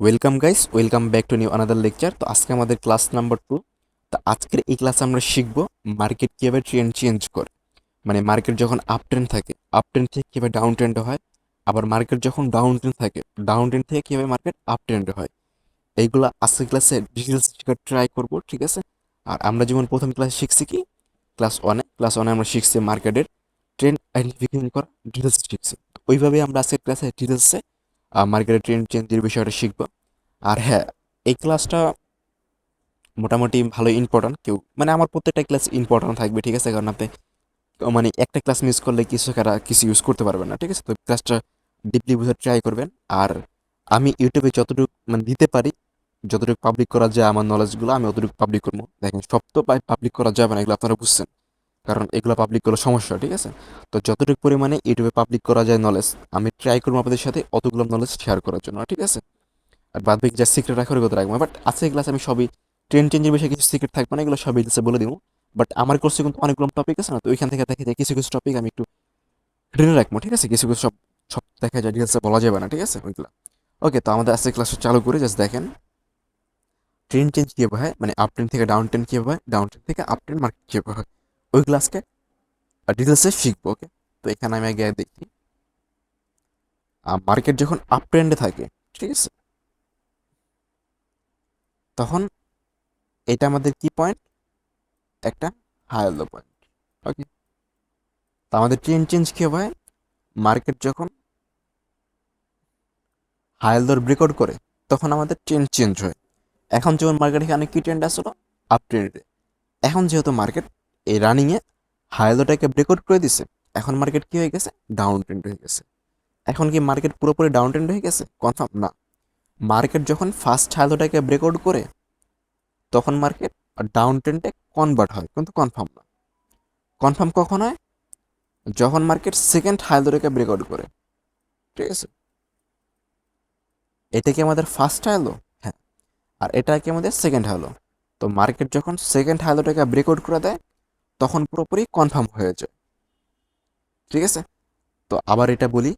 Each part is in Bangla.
Welcome guys, welcome back to new another lecture. তো আজকে আমাদের ক্লাস নাম্বার 2। তো আজকের এই ক্লাসে আমরা শিখব মার্কেট কীভাবে ট্রেন্ড চেঞ্জ করে। মানে মার্কেট যখন আপ ট্রেন্ড থাকে, আপ ট্রেন্ড থেকে কীভাবে ডাউন ট্রেন্ড হয়, আবার মার্কেট যখন ডাউন ট্রেন্ড থাকে, ডাউন ট্রেন্ড থেকে কীভাবে মার্কেট আপ ট্রেন্ড হয়। এইগুলো আজকের ক্লাসে ডিটেলস শেখার ট্রাই করব, ঠিক আছে। আর আমরা যেমন প্রথম ক্লাসে শিখছি কি, ক্লাস ওয়ানে আমরা শিখছি মার্কেটের ট্রেন্ড আইডেন্টিফিকেশন করা, ডিটেলস শিখছি। তো ওইভাবেই আমরা আজকের ক্লাসে ডিটেলসে মার্কেটের ট্রেন্ড চেঞ্জের বিষয়টা শিখব। আর হ্যাঁ, এই ক্লাসটা মোটামুটি ভালো ইম্পর্ট্যান্ট। কেউ মানে আমার প্রত্যেকটা ক্লাস ইম্পর্ট্যান্ট থাকবে, ঠিক আছে। কারণ আপনি মানে একটা ক্লাস মিস করলে কিছু ইউজ করতে পারবেন না, ঠিক আছে। তো ক্লাসটা ডিপলি বুঝে ট্রাই করবেন। আর আমি ইউটিউবে যতটুকু মানে দিতে পারি, যতটুকু পাবলিক করা যায় আমার নলেজগুলো, আমি অতটুকু পাবলিক করবো। দেখেন, সব তো পাবলিক করা যাবে না, এগুলো আপনারা বুঝছেন। কারণ এগুলো পাবলিক করলে সমস্যা, ঠিক আছে। তো যতটুকু পরিমাণে ইউটিউবে পাবলিক করা যায় নলেজ, আমি ট্রাই করবো আপনাদের সাথে অতগুলো নলেজ শেয়ার করার জন্য, ঠিক আছে। আর বাদ বাকি যা সিক্রেট রাখার কথা রাখবো। বাট আজকের ক্লাস আমি সবই ট্রেন্ড চেঞ্জের বিষয়ে কিছু সিক্রেট থাকবে না, এগুলো সবই ডিটেলসে বলে দিব। বাট আমার কোর্সে কিন্তু অনেকগুলো টপিক আছে না, তো ওইখান থেকে দেখা যায় কিছু কিছু টপিক আমি একটু হিডেন রাখবো, ঠিক আছে। কিছু কিছু সব সব দেখা যায় ডিটেলসে বলা যাবে না, ঠিক আছে ওইগুলো। ওকে, তো আমাদের আজকের ক্লাসটা চালু করে জাস্ট দেখেন ট্রেন্ড চেঞ্জ কীভাবে হয়, মানে আপ ট্রেন্ড থেকে ডাউন ট্রেন্ড কীভাবে হয়, ডাউন ট্রেন্ড থেকে আপ ট্রেন্ড মার্কেট কীভাবে হয়, ওই ক্লাসকে ডিটেলসে শিখবো। ওকে, তো এখানে আমি আগে দেখি মার্কেট যখন আপ ট্রেন্ডে থাকে, ঠিক আছে, তখন এটা আমাদের কি পয়েন্ট, একটা হায়ার লো পয়েন্ট। ওকে, তো আমাদের ট্রেন্ড চেঞ্জ কী হয়, মার্কেট যখন হায়ার লোর ব্রেকআউট করে তখন আমাদের ট্রেন্ড চেঞ্জ হয়। এখন যেমন মার্কেট এখানে কি ট্রেন্ড আসলো, আপ ট্রেন্ডে। এখন যেহেতু মার্কেট এই রানিংয়ে হায়ার লোটাকে ব্রেকআউট করে দিছে, এখন মার্কেট কি হয়ে গেছে, ডাউন ট্রেন্ড হয়ে গেছে। এখন কি মার্কেট পুরোপুরি ডাউন ট্রেন্ড হয়ে গেছে, কনফার্ম না। মার্কেট যখন ফার্স্ট হায়ার লোটাকে ব্রেকআউট করে তখন মার্কেট ডাউন ট্রেন্ডে কনভার্ট হয়, কিন্তু কনফার্ম না। কনফার্ম কখন হয়, যখন মার্কেট সেকেন্ড হায়ার লোটাকে ব্রেকআউট করে, ঠিক আছে। এটা কি আমাদের ফার্স্ট হাইলো, হ্যাঁ, আর এটা কি আমাদের সেকেন্ড হাইলো। তো মার্কেট যখন সেকেন্ড হাইলোটাকে ব্রেকআউট করে দেয় তখন পুরোপুরি কনফার্ম হয়ে যায়, ঠিক আছে। তো আবার এটা বলি,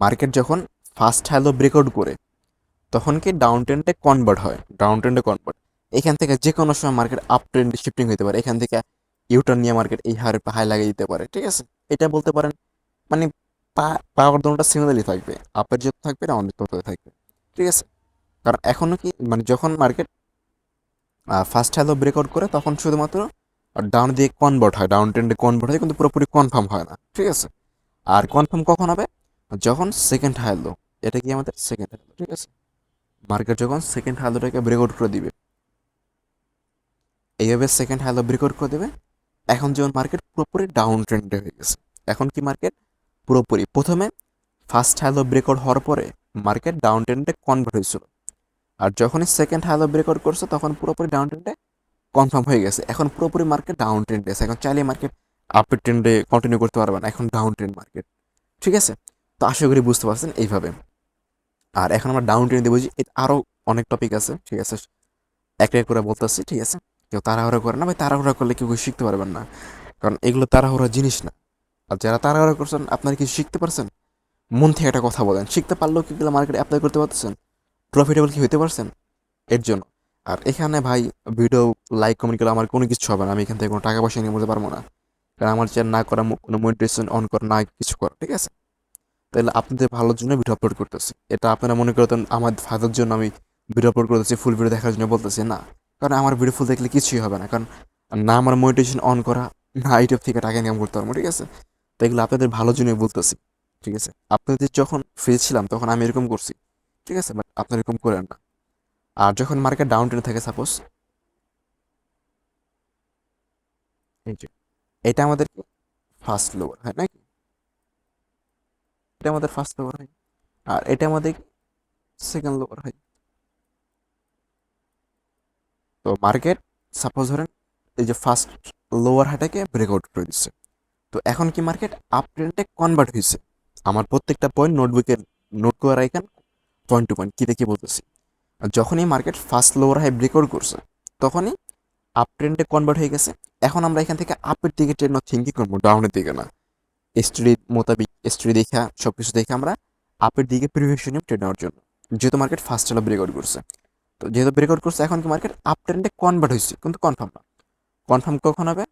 মার্কেট যখন ফার্স্ট হাইলো ব্রেকআউট করে তখন কি ডাউন ট্রেন্ডে কনভার্ট হয়, ডাউন ট্রেন্ডে কনভার্ট। এখান থেকে যে কোনো সময় মার্কেট আপ ট্রেন্ডে শিফটিং হতে পারে, এখান থেকে ইউটার্ন নিয়ে মার্কেট এই হারে হাই লাগিয়ে দিতে পারে, ঠিক আছে। এটা বলতে পারেন মানে পাওয়ার দোনোটা সিমিলারলি থাকবে, আপের যত থাকবে ডাউনের তত থাকবে, ঠিক আছে। কারণ এখনও কি মানে যখন মার্কেট ফার্স্ট হ্যালো ব্রেকআউট করে তখন শুধুমাত্র ডাউন দিয়ে কনভার্ট হয়, ডাউন ট্রেন্ডে কনভার্ট হয়, কিন্তু পুরোপুরি কনফার্ম হয় না, ঠিক আছে। আর কনফার্ম কখন হবে, যখন সেকেন্ড হ্যালো, এটা কি আমাদের সেকেন্ড হ্যালো, ঠিক আছে। মার্কেট যখন সেকেন্ড হ্যালোটাকে ব্রেকআউট করে দিবে, এইভাবে সেকেন্ড হ্যালো ব্রেকআউট করে দেবে। এখন যেমন মার্কেট পুরোপুরি ডাউন ট্রেন্ডে হয়ে গেছে। এখন কি মার্কেট পুরোপুরি প্রথমে ফার্স্ট হ্যালো ব্রেকআউট হওয়ার পরে মার্কেট ডাউন ট্রেন্ডে কনভার্ট হয়েছিল, আর যখনই সেকেন্ড হ্যালো ব্রেকআউট করছে তখন পুরোপুরি ডাউন ট্রেন্ডে কনফার্ম হয়ে গেছে। এখন পুরোপুরি মার্কেট ডাউন ট্রেন্ডে আছে, এখন চাইলে মার্কেট আপের ট্রেন্ডে কন্টিনিউ করতে পারবে না, এখন ডাউন ট্রেন্ড মার্কেট, ঠিক আছে। তো আশা করি বুঝতে পারছেন এইভাবে। আর এখন আমরা ডাউন ট্রেন্ডে বুঝি, আরও অনেক টপিক আছে, ঠিক আছে। একটা এক করে বলতেছি, ঠিক আছে। কেউ তাড়াহুড়া করে না ভাই, তাড়াহুড়া করলে কেউ কিছু শিখতে পারবেন না, কারণ এগুলো তাড়াহুড়া জিনিস না। আর যারা তাড়াহুড়া করছেন আপনারা কিছু শিখতে পারছেন, মন থেকে একটা কথা বলেন, শিখতে পারলেও কি এগুলো মার্কেটে অ্যাপ্লাই করতে পারতেছেন, প্রফিটেবল কি হইতে পারছেন, এর জন্য। আর এখানে ভাই ভিডিও লাইক কমেন্ট করলে আমার কোনো কিছু হবে না, আমি এখান থেকে কোনো টাকা পয়সা নিয়ে বলতে পারবো না, কারণ আমার চ্যানেল না করা, কোনো মনিটাইজেশন অন করা, না কিছু করা, ঠিক আছে। তাহলে আপনাদের ভালোর জন্য ভিডিও আপলোড করতেছি, এটা আপনারা মনে করতেন আমার ফায়দার জন্য আমি ভিডিও আপলোড করতেছি, ফুল ভিডিও দেখার জন্য বলতেছি না। কারণ আমার ভিডিও ফুল দেখলে কিছুই হবে না, কারণ না আমার মনিটাইজেশন অন করা, না ইউটিউব থেকে টাকা ইনকাম করতে পারবো, ঠিক আছে। তো এগুলো আপনাদের ভালোর জন্যই বলতেছি, ঠিক আছে। আপনাদের যখন ফ্রি ছিলাম তখন আমি এরকম করছি, ঠিক আছে, বাট আপনারা এরকম করেন না। আর যখন মার্কেট ডাউন ট্রেন্ডে থাকে, সাপোজ এই যে এটা আমাদের ফার্স্ট লোয়ার হয় নাকি, এটা আমাদের ফার্স্ট লোয়ার হয়, আর এটা আমাদের সেকেন্ড লোয়ার হয়। তো মার্কেট সাপোজ ধরেন এই যে ফার্স্ট লোয়ার হাইটাকে ব্রেকআউট করে দিচ্ছে, তো এখন কি মার্কেট আপ ট্রেন্ডে কনভার্ট হয়েছে। আমার প্রত্যেকটা পয়েন্ট নোটবুকে নোট করে রাখেন, পয়েন্ট টু পয়েন্ট কী দেখে বলতেছি। আর যখনই market first lower high breakout করছে তখনই আপ ট্রেন্ডে কনভার্ট হয়ে গেছে। এখন আমরা এখান থেকে আপের দিকে ট্রেন্ড থিঙ্কিং করবো, ডাউনের দিকে না। স্টোরি মোতাবিক, স্টোরি দেখা সব কিছু দেখে আমরা আপের দিকে প্রিভিয়েশন নিয়ম ট্রেড নেওয়ার জন্য। যেহেতু মার্কেট ফার্স্ট হ্যালো ব্রেকআউট করছে, তো যেহেতু ব্রেকআউট করছে এখন কি মার্কেট আপ ট্রেন্ডে কনভার্ট হয়েছে, কিন্তু কনফার্ম না। কনফার্ম কখন হবে?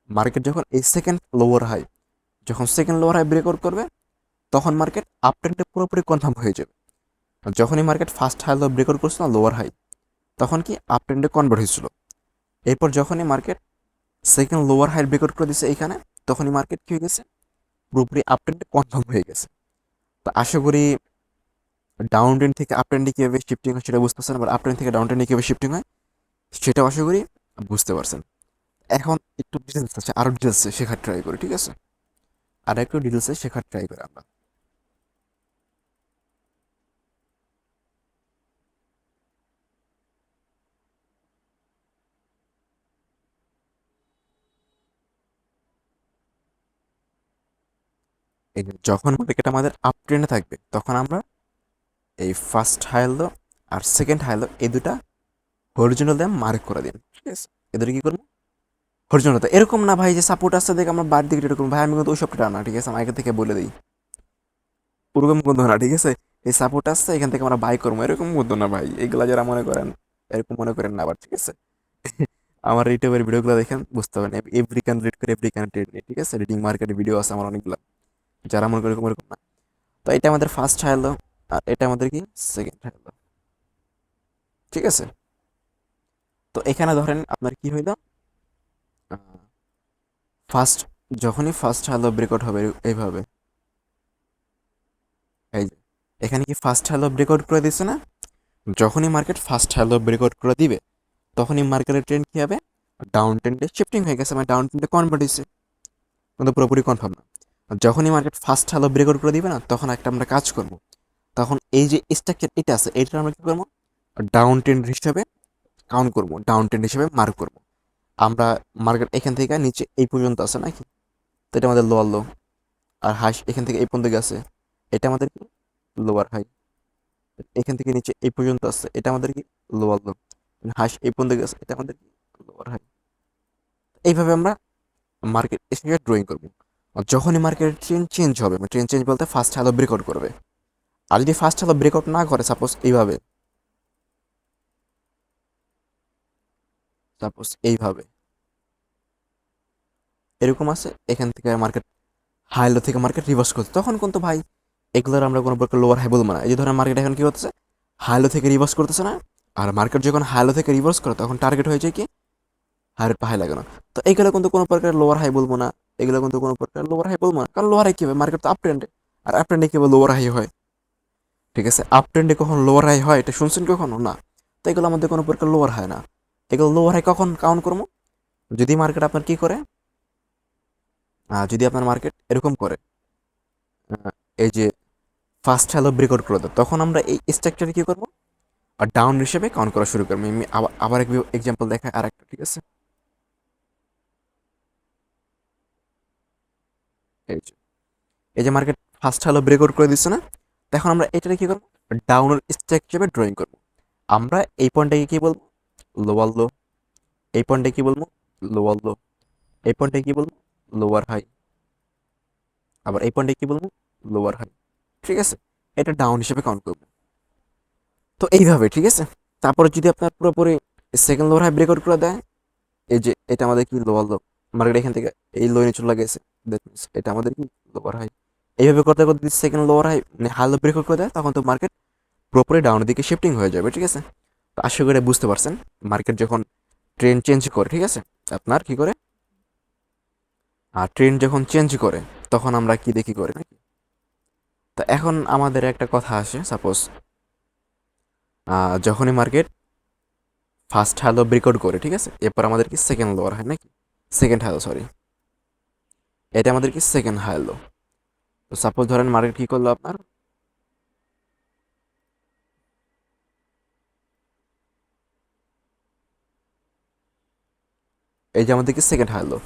মার্কেট যখন এই সেকেন্ড লোয়ার হাই, যখন সেকেন্ড লোয়ার হাই ব্রেকআউট করবে তখন মার্কেট আপ ট্রেন্ডে পুরোপুরি কনফার্ম হয়ে যাবে। আর যখনই market first high low breakout করছিল লোয়ার হাই, তখন কি আপ ট্রেন্ডে কনভার্ট হয়েছিল। এরপর যখনই market second lower high breakout করে দিচ্ছে এইখানে, তখনই মার্কেট কি হয়ে গেছে? পুরোপুরি আপ ট্রেন্ডে কনফার্ম হয়ে গেছে। তো আশা করি ডাউন ট্রেন্ড থেকে আপ ট্রেন্ডে কীভাবে শিফটিং হয় সেটা বুঝতেছেন, আবার আপ ট্রেন্ড থেকে ডাউন ট্রেন্ডে কীভাবে শিফটিং হয় সেটাও আশা করি বুঝতে পারছেন। এখন একটু ডিটেলস আছে, আরও ডিটেলসে শেখার ট্রাই করি, ঠিক আছে? আর একটু ডিটেলসে শেখার ট্রাই করি আমরা। এই যে যখন মার্কেট আমাদের আপ ট্রেন্ডে থাকবে তখন আমরা এই ফার্স্ট হাইলো আর সেকেন্ড হাইলো এই দুটা হরিজন্টাল দিয়ে মার্ক করে দিন, ঠিক আছে? এদের কি করবো? হরিজন্টাল। এরকম না ভাই যে সাপোর্ট আসছে দেখে আমরা বার দিকে এরকম, ভাই আমি কিন্তু ওই সবটা না, ঠিক আছে? আমি আগে থেকে বলে দিই, ওরকম কিন্তু না, ঠিক আছে? এই সাপোর্ট আসছে এখান থেকে আমরা বাই করবো, এরকম কিন্তু না ভাই। এগুলা যারা মনে করেন এরকম মনে করেন না আবার, ঠিক আছে? আমার ইউটিউবের ভিডিওগুলো দেখেন বুঝতে পারেন, এভরি ক্যান রিড করে এভরি ক্যান ট্রেড নিয়ে, ঠিক আছে? রিডিং মার্কেটের ভিডিও আছে আমার অনেকগুলো, যারা মনে করে এরকম এরকম না। তো এটা আমাদের ফার্স্ট হাইলো আর এটা আমাদের কি সেকেন্ড হাইলো, ঠিক আছে? তো এখানে ধরেন আপনার কি হইলো, ফার্স্ট যখনই ফার্স্ট হ্যালো ব্রেকআউট হবে এইভাবে, এই যে এখানে কি ফার্স্ট হ্যালো ব্রেকআউট করে দিচ্ছে না? যখনই মার্কেট ফার্স্ট হ্যালো ব্রেকআউট করে দিবে তখনই মার্কেটের ট্রেন্ড কি হবে? ডাউন ট্রেন্ডে শিফটিং হয়ে গেছে, মানে ডাউন ট্রেন্ডে কনভার্ট হয়েছে, কিন্তু পুরোপুরি কনফার্ম না। আর যখনই মার্কেট ফার্স্ট হ্যালো ব্রেকআউট করে দিবে না, তখন একটা আমরা কাজ করব, তখন এই যে স্ট্রাকচার এটা আছে এইটা আমরা কি করবো? ডাউন ট্রেন্ড হিসেবে কাউন্ট করবো, ডাউন ট্রেন্ড হিসেবে মার্ক করবো। আমরা মার্কেট এখান থেকে নিচে এই পর্যন্ত আছে নাকি, তো এটা আমাদের লোয়ার লো, আর হাই এখান থেকে এই পর্যন্ত গেছে, এটা আমাদের কি লোয়ার হাই। এখান থেকে নিচে এই পর্যন্ত আসছে, এটা আমাদের কি লোয়ার লো। হাই এই পর্যন্ত গেছে, এটা আমাদের কি লোয়ার হাই। এইভাবে আমরা মার্কেট এসে ড্রয়িং করবো। আর যখনই মার্কেটের ট্রেন্ড চেঞ্জ হবে, মানে ট্রেন্ড চেঞ্জ বলতে ফার্স্ট হ্যালো ব্রেকআউট করবে, আর যদি ফার্স্ট হ্যালো ব্রেকআউট না করে, সাপোজ এইভাবে এরকম আছে, এখান থেকে মার্কেট হাইলো থেকে মার্কেট রিভার্স করছে, তখন কিন্তু ভাই এগুলোর আমরা কোনো প্রকার লোয়ার হাই বলবো না। এই যে ধরেন মার্কেট এখন কি হচ্ছে, হাইলো থেকে রিভার্স করতেছে না, আর মার্কেট যখন হাইলো থেকে রিভার্স করে তখন টার্গেট হয়ে যায় কি হাইয়ের পাহাই লাগানো। তো এইগুলো কিন্তু কোনো প্রকার লোয়ার হাই বলবো না, এগুলো কিন্তু কোনো প্রকার লোয়ার হাই বলবো না, কারণ লোয়ার হাই কি হবে, মার্কেট তো আপ ট্রেন্ডে, আর আপ ট্রেন্ডে কি হবে, লোয়ার হাই হয়, ঠিক আছে? আপ ট্রেন্ডে কখন লোয়ার হাই হয় এটা শুনছেন কখনো? না। তো এগুলো আমাদের কোনো প্রকার লোয়ার হাই না। এগুলো লোয়ার হাই কখন কাউন্ট করবো? যদি মার্কেট আপনার কি করে, যদি আপনার মার্কেট এরকম করে, আহ, এই যে ফার্স্ট হ্যালো ব্রেকআউট করে দেয়, তখন আমরা এই স্ট্রাকচারে কি করবো, আর ডাউন হিসেবে কাউন্ট করা শুরু করবো। আমি আবার এক এক্সাম্পল দেখাই আর একটা, ঠিক আছে? এই যে এই যে মার্কেট ফার্স্ট হ্যালো ব্রেকআউট করে দিচ্ছে না, তো এখন আমরা এটাকে কি করবো, ডাউনের স্ট্রাক হিসেবে ড্রয়িং করবো। আমরা এই পয়েন্টটাকে কি বলবো, লোয়ার লো। এই পয়েন্টে কি বলবো, লোয়ার লো। এই পয়েন্টে কি বলবো, লোয়ার হাই। আবার এই পয়েন্টে কি বলবো, লোয়ার হাই, ঠিক আছে? এটা ডাউন হিসেবে কাউন্ট করবো। তো এইভাবে, ঠিক আছে? তারপরে যদি আপনার পুরোপুরি সেকেন্ড লোয়ার হাই ব্রেকআউট করে দেয়, এই যে এটা আমাদের কি লোয়ার লো, মার্কেট এখান থেকে এই লো নিয়ে চলে গেছে, দ্যাট মিনস এটা আমাদের কি লোয়ার হাই। এইভাবে করতে করতে যদি সেকেন্ড লোয়ার হাই মানে হাই লো ব্রেকআউট করে দেয়, তখন তো মার্কেট পুরোপুরি ডাউনের দিকে শিফটিং হয়ে যাবে, ঠিক আছে? তো আশা করে বুঝতে পারছেন, মার্কেট যখন ট্রেন্ড চেঞ্জ করে, ঠিক আছে, আপনার কি করে, আর ট্রেন্ড যখন চেঞ্জ করে তখন আমরা কি দেখি করে নাকি। তো এখন আমাদের একটা কথা আসে, সাপোজ যখনই মার্কেট ফার্স্ট হ্যালো ব্রেকআউট করে, ঠিক আছে, এরপর আমাদের কি সেকেন্ড লোয়ার হয় নাকি, সেকেন্ড হ্যালো, সরি, এটা আমাদের কি সেকেন্ড হ্যালো। তো সাপোজ ধরেন মার্কেট কি করলো আপনার, এই যে আমাদের কি সেকেন্ড হ্যালো,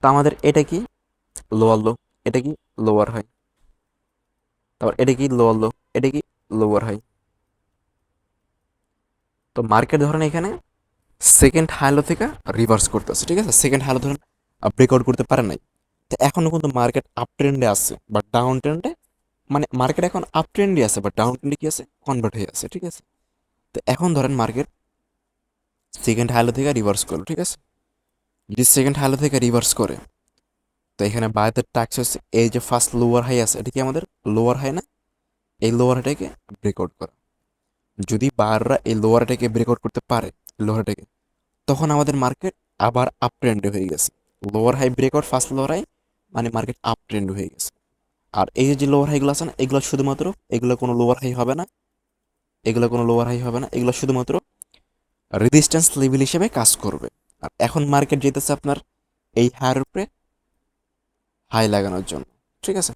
তো আমাদের এটা কি লোয়ার লো, এটা কি লোয়ার হাই, তারপর এটা কি লোয়ার লো, এটা কি লোয়ার হাই। তো মার্কেট ধরেন এখানে সেকেন্ড হ্যালো থেকে রিভার্স করতেছে, ঠিক আছে? সেকেন্ড হ্যালো ধরেন ব্রেকআউট করতে পারে নাই, তো এখনও কিন্তু মার্কেট আপ ট্রেন্ডে আছে, বাট ডাউন ট্রেন্ডে মানে মার্কেট এখন আপ ট্রেন্ডে আছে, বাট ডাউন ট্রেন্ডে কি আছে, কনভার্ট হয়ে আছে, ঠিক আছে। তো এখন ধরেন মার্কেট সেকেন্ড হাইলো থেকে রিভার্স করলো, ঠিক আছে। যদি সেকেন্ড হাইলো থেকে রিভার্স করে, তো এখানে বায়াতের টাক্স হচ্ছে এই যে ফার্স্ট লোয়ার হাই আছে, এটা কি আমাদের লোয়ার হাই না? এই লোয়ার হাইটাকে ব্রেকআউট করা। যদি বায়াররা এই লোয়ার হাইটাকে ব্রেকআউট করতে পারে, লোয়ার হাইটাকে, তখন আমাদের মার্কেট আবার আপ ট্রেন্ডে হয়ে গেছে। Lower high breakout, first lower high, মানে মার্কেট আপ ট্রেন্ড হয়ে গেছে। আর এই যে লোয়ার হাইগুলো আছে না, এগুলো শুধুমাত্র, এগুলো কোনো লোয়ার হাই হবে না, এগুলো কোনো লোয়ার হাই হবে না, এগুলো শুধুমাত্র রেজিস্ট্যান্স লেভেল হিসেবে কাজ করবে। আর এখন মার্কেট যেতেছে আপনার এই হাইয়ের উপরে হাই লাগানোর জন্য, ঠিক আছে।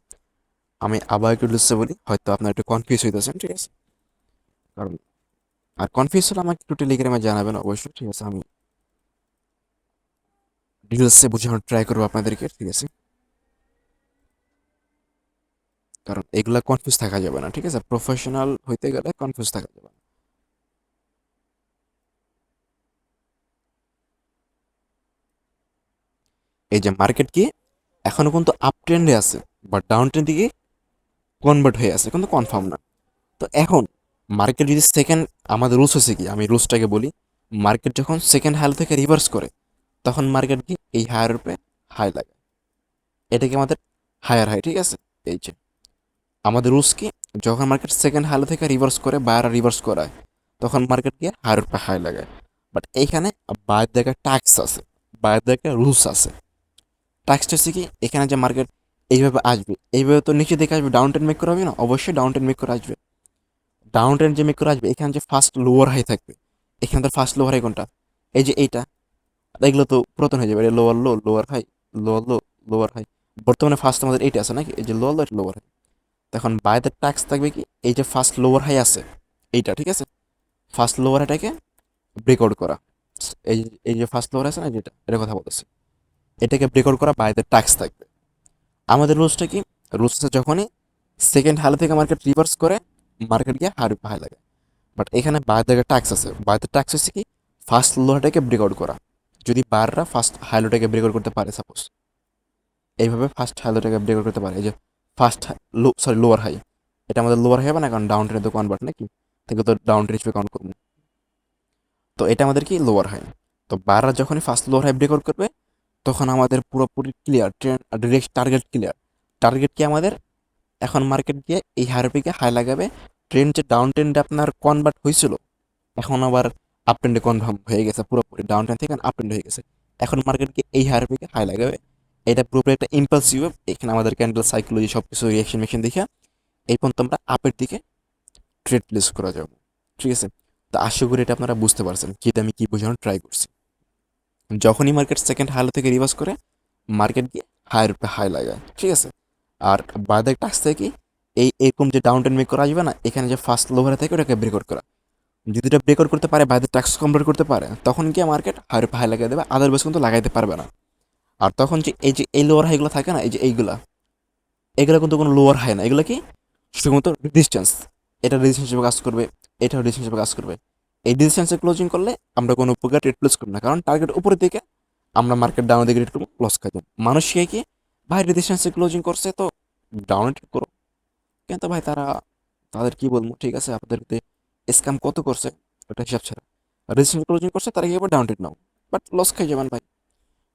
আমি আবার একটু ডিটেলসে বলি, হয়তো আপনার একটু কনফিউজ হইতেছেন, ঠিক আছে। কারণ আর কনফিউজ হলে আমাকে একটু টেলিগ্রামে জানাবেন অবশ্যই, ঠিক আছে। আমি ডিটেলসে বোঝানোর ট্রাই করবো আপনাদেরকে, ঠিক আছে। কারণ এগুলা কনফিউজ থাকা যাবে না, ঠিক আছে। প্রফেশনাল হইতে গেলে কনফিউজ থাকা যাবে না। এই যে মার্কেট কি এখনো কিন্তু আপ ট্রেন্ডে আছে, বাট ডাউন ট্রেন্ড দিকে কনভার্ট হয়ে আছে, কিন্তু কনফার্ম না। তো এখন মার্কেট যদি সেকেন্ড, আমাদের রুলস হচ্ছে কি, আমি রুলসটাকে বলি, মার্কেট যখন সেকেন্ড হাই থেকে রিভার্স করে, তখন মার্কেট কি এই হায়ার উপরে হাই লাগে, এটা কি আমাদের হায়ার হাই, ঠিক আছে। এই যে আমাদের রুলস কি, যখন মার্কেট সেকেন্ড হাই থেকে রিভার্স করে, বায়ার রিভার্স করায়, তখন মার্কেট গিয়ে হায়ার উপরে হাই লাগায়। বাট এইখানে বায়ের জায়গায় ট্যাক্স আছে, বায়ের জায়গায় রুলস আছে। ট্যাক্সটা হচ্ছে কি, এখানে যে মার্কেট এইভাবে আসবে, এইভাবে তো নিচে দিকে আসবে, ডাউন ট্রেন্ড মেক করা হবে না, অবশ্যই ডাউন ট্রেন্ড মেক করে আসবে। ডাউন ট্রেন্ড যে মেক করে আসবে, এখানে যে ফার্স্ট লোয়ার হাই থাকবে, এখানে তো ফার্স্ট লোয়ার হাই কোনটা, এই যে এইটা, এগুলো তো পুরাতন হয়ে যাবে, lower low, lower high, lower low, lower high. বর্তমানে ফার্স্ট আমাদের এইটা আছে নাকি, এই যে লোয়ার লো, লোয়ার হাই। তখন বাইদের ট্যাক্স থাকবে কি, এই যে ফার্স্ট লোয়ার হাই আছে এইটা, ঠিক আছে। ফার্স্ট লোয়ার হাইটাকে ব্রেকআউট করা, এই এই যে ফার্স্ট লোয়ার আছে না, যেটা এটার কথা বলতেছি, এটাকে ব্রেকআউট করা বাইদের ট্যাক্স থাকবে। আমাদের রুলসটা কি, রুলস আছে যখনই সেকেন্ড হাই থেকে মার্কেট রিভার্স করে, মার্কেট গিয়ে হাই হাই লাগে। বাট এখানে বাইরের ট্যাক্স আছে, বাইরের ট্যাক্স হচ্ছে কি, ফার্স্ট লোটাকে ব্রেকআউট করা। যদি বাররা ফার্স্ট হাইলোটাকে ব্রেকআউট করতে পারে, সাপোজ এইভাবে ফার্স্ট হাইলোটাকে ব্রেকআউট করতে পারে, এই যে ফার্স্ট লো, সরি লোয়ার হাই, এটা আমাদের লোয়ার হাই হবে না, কারণ ডাউন ট্রেনে তো কনভার্ট নাকি, থেকে তো ডাউন ট্রেন হিসেবে কাউন্ট করবো। তো এটা আমাদের কি লোয়ার হাই। তো বাররা যখনই ফার্স্ট লোয়ার হাই ব্রেকআউট করবে, তখন আমাদের পুরোপুরি clear, train direct target clear. Target কি আমাদের, এখন মার্কেট গিয়ে এই হারপিকে হাই লাগাবে। ট্রেন যে ডাউন ট্রেন্ডে আপনার কনভার্ট হয়েছিল, এখন আবার আপ ট্রেন্ডে কনফার্ম হয়ে গেছে, পুরোপুরি ডাউন ট্রেন্ড থেকে আপ ট্রেন্ড হয়ে গেছে। এখন মার্কেটকে এই হারপিকে হাই লাগাবে। এটা পুরোপুরি একটা ইম্পালসিভ, এখানে আমাদের ক্যান্ডেল সাইকোলজি সব কিছু রিয়াকশন মেশিন দেখে এই পর্যন্ত আমরা আপের দিকে ট্রেড প্লেস করা যাবো, ঠিক আছে। তো আশা করি এটা আপনারা বুঝতে পারছেন কি, এটা আমি কি বোঝানোর ট্রাই করছি। যখনই মার্কেট সেকেন্ড হাই থেকে রিভার্স করে, মার্কেট গিয়ে হাইয়ের উপরে হাই লাগায়, ঠিক আছে। আর বাইরে টাক্স থেকে কি, এই এরকম যে ডাউন ট্রেন্ড মেক করা আসবে না, এখানে যে ফার্স্ট লোভারে থাকে ওটাকে ব্রেকআউট করা। যদি এটা ব্রেকআউট করতে পারে, বাইরে ট্যাক্স কমপ্লিট করতে পারে, তখন গিয়ে মার্কেট হাইয়ের উপরে হাই লাগিয়ে দেবে, আদারওয়াইজ কিন্তু লাগাইতে পারবে না। আর তখন যে এই লোয়ার হাইগুলো থাকে না, এই যে এইগুলা, এগুলো কিন্তু কোনো লোয়ার হাই না, এগুলো কি শুধুমাত্র রেজিস্ট্যান্স। এটা রেজিস্ট্যান্স হিসেবে কাজ করবে, এটাও রেজিস্ট্যান্স হিসেবে কাজ করবে। এই রেজিস্ট্যান্সে ক্লোজিং করলে আমরা কোনো প্রকার ট্রেড প্লেস করব না, কারণ টার্গেট উপরের দিকে, আমরা মার্কেট ডাউনের দিকে একটু লস খাই। মানুষকে কি, ভাই রেজিস্ট্যান্সে ক্লোজিং করছে তো ডাউনে ট্রেড করো, কিন্তু ভাই তারা, তাদের কি বলবো, ঠিক আছে, আপনাদেরকে স্ক্যাম কত করছে ওটা হিসাব ছাড়া। রেজিস্ট্যান্স ক্লোজিং করছে, তারা কি এবার ডাউন ট্রেড নাও, বাট লস খাই যাবেন ভাই।